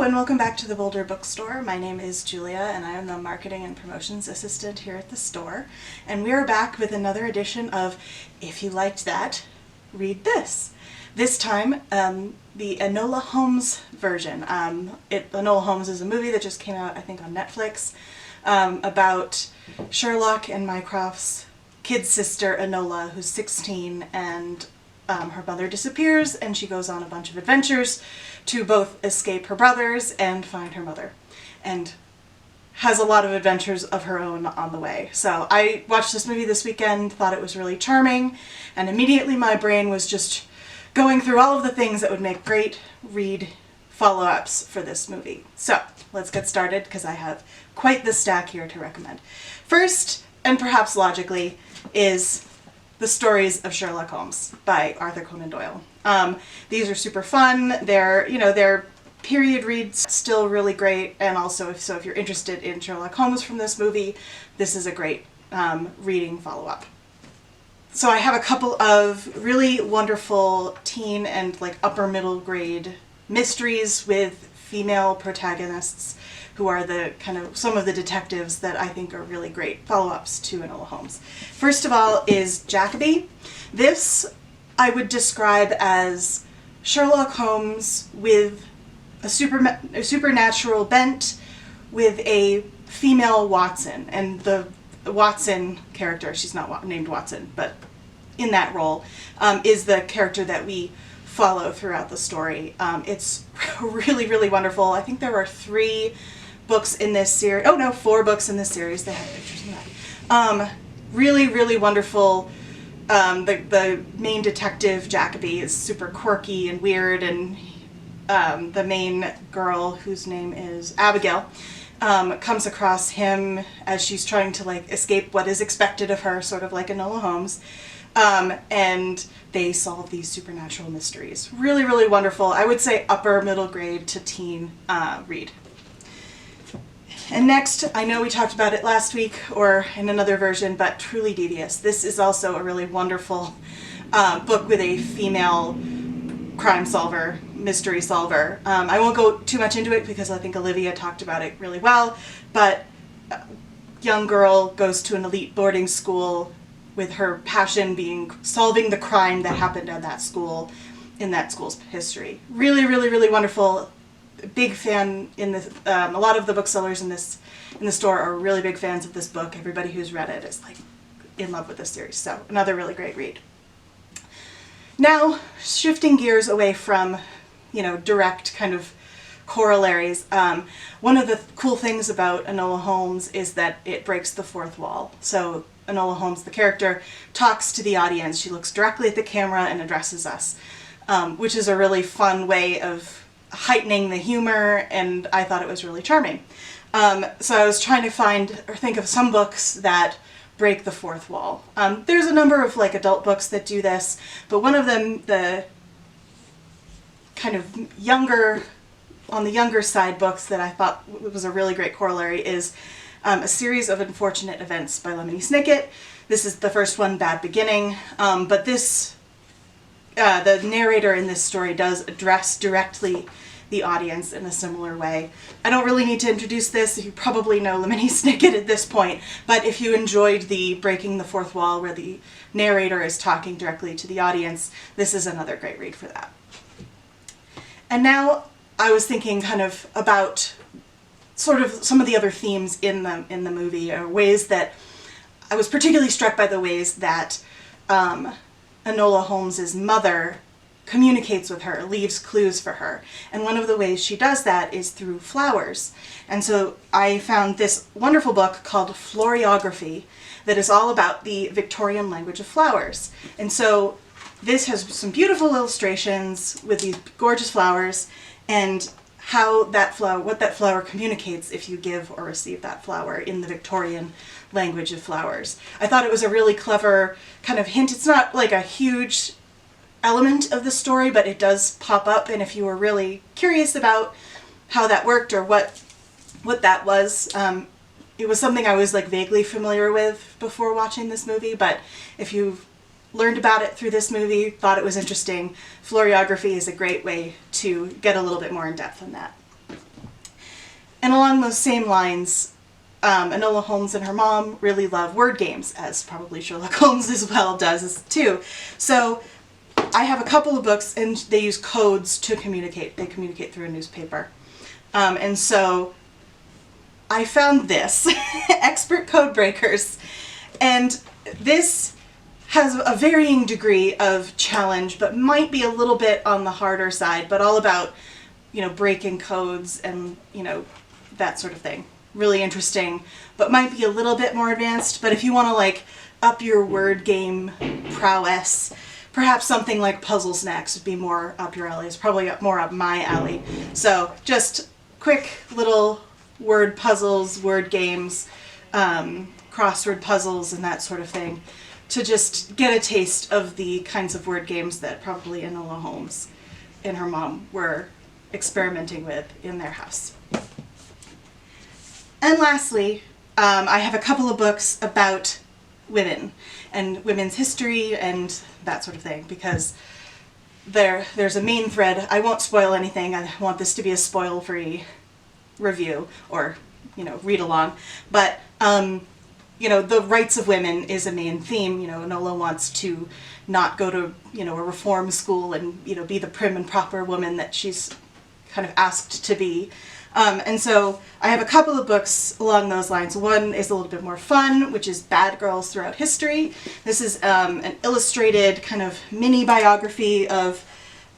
and welcome back to the Boulder Bookstore. My name is Julia and I am the Marketing and Promotions Assistant here at the store. And we are back with another edition of If You Liked That, Read This. This time, the Enola Holmes version. Enola Holmes is a movie that just came out, I think, on Netflix, about Sherlock and Mycroft's kid sister Enola, who's 16, and her mother disappears, and she goes on a bunch of adventures to both escape her brothers and find her mother, and has a lot of adventures of her own on the way. So I watched this movie this weekend, thought it was really charming, and immediately my brain was just going through all of the things that would make great read follow-ups for this movie. So let's get started, because I have quite the stack here to recommend. First, and perhaps logically, is The Stories of Sherlock Holmes by Arthur Conan Doyle. These are super fun. They're period reads, still really great, and also if you're interested in Sherlock Holmes from this movie, this is a great reading follow-up. So I have a couple of really wonderful teen and upper middle grade mysteries with female protagonists who are some of the detectives that I think are really great follow-ups to Enola Holmes. First of all is Jacoby. This I would describe as Sherlock Holmes with a supernatural bent with a female Watson. And the Watson character, she's not named Watson, but in that role, is the character that we follow throughout the story. It's really, really wonderful. I think there are 3 books in this series. Oh no, 4 books in this series. They have pictures in that. Really, really wonderful. The main detective, Jacoby, is super quirky and weird, and the main girl, whose name is Abigail, comes across him as she's trying to escape what is expected of her, sort of like Enola Holmes, and they solve these supernatural mysteries. Really, really wonderful. I would say upper middle grade to teen read. And next, I know we talked about it last week or in another version, but Truly Devious. This is also a really wonderful book with a female crime solver, mystery solver. I won't go too much into it because I think Olivia talked about it really well, but a young girl goes to an elite boarding school with her passion being solving the crime that happened at that school, in that school's history. Really, really, really wonderful. Big fan in this. A lot of the booksellers in the store are really big fans of this book. Everybody who's read it is in love with this series. So another really great read. Now, shifting gears away from, direct kind of corollaries. One of the cool things about Enola Holmes is that it breaks the fourth wall. So Enola Holmes, the character, talks to the audience. She looks directly at the camera and addresses us, which is a really fun way of heightening the humor, and I thought it was really charming. So I was trying to think of some books that break the fourth wall. There's a number of adult books that do this, but one of them, the kind of on the younger side books that I thought was a really great corollary is A Series of Unfortunate Events by Lemony Snicket. This is the first one, Bad Beginning, but this the narrator in this story does address directly the audience in a similar way. I don't really need to introduce this. You probably know Lemony Snicket at this point, but if you enjoyed the breaking the fourth wall where the narrator is talking directly to the audience, this is another great read for that. And now I was thinking kind of about sort of some of the other themes in the movie, or ways that I was particularly struck by the ways that Enola Holmes's mother communicates with her, leaves clues for her. And one of the ways she does that is through flowers. And so I found this wonderful book called Floriography that is all about the Victorian language of flowers. And so this has some beautiful illustrations with these gorgeous flowers, and what that flower communicates if you give or receive that flower in the Victorian language of flowers. I thought it was a really clever kind of hint. It's not a huge element of the story, but it does pop up, and if you were really curious about how that worked or what that was, it was something I was vaguely familiar with before watching this movie, but if you've learned about it through this movie, thought it was interesting, Floriography is a great way to get a little bit more in depth on that. And along those same lines, Enola Holmes and her mom really love word games, as probably Sherlock Holmes as well does too. So I have a couple of books, and they use codes to communicate. They communicate through a newspaper. And so I found this, Expert Code Breakers, and this has a varying degree of challenge, but might be a little bit on the harder side, but all about, you know, breaking codes and, you know, that sort of thing. Really interesting, but might be a little bit more advanced. But if you want to like up your word game prowess, perhaps something like PUZZLESNAKS would be more up your alley. It's probably more up my alley. So just quick little word puzzles, word games, crossword puzzles, and that sort of thing, to just get a taste of the kinds of word games that probably Enola Holmes and her mom were experimenting with in their house. And lastly, I have a couple of books about women and women's history and that sort of thing, because there's a main thread. I won't spoil anything. I want this to be a spoil-free review, or, you know, read along. But, you know, the rights of women is a main theme. You know, Enola wants to not go to, you know, a reform school and, you know, be the prim and proper woman that she's kind of asked to be. And so I have a couple of books along those lines. One is a little bit more fun, which is Bad Girls Throughout History. This is an illustrated kind of mini biography of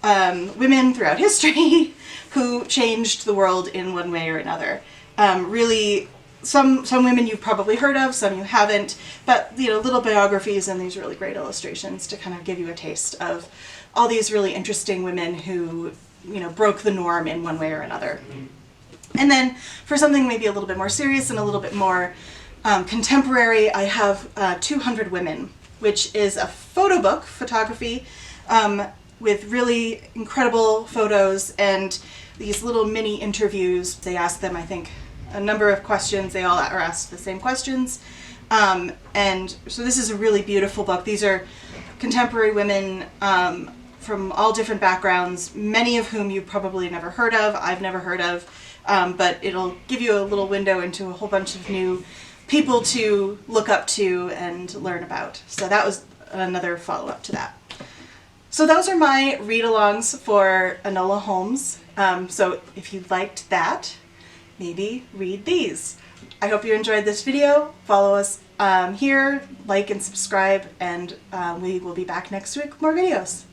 women throughout history who changed the world in one way or another. Really, some women you've probably heard of, some you haven't, but, you know, little biographies and these really great illustrations to kind of give you a taste of all these really interesting women who, you know, broke the norm in one way or another. And then for something maybe a little bit more serious and a little bit more contemporary, I have 200 Women, which is a photo book, photography, with really incredible photos and these little mini interviews. They ask them, I think, a number of questions. They all are asked the same questions. And so this is a really beautiful book. These are contemporary women from all different backgrounds, many of whom you've probably never heard of, I've never heard of. But it'll give you a little window into a whole bunch of new people to look up to and learn about. So that was another follow-up to that. So those are my read-alongs for Enola Holmes. So if you liked that, maybe read these. I hope you enjoyed this video. Follow us here, like and subscribe, and we will be back next week with more videos.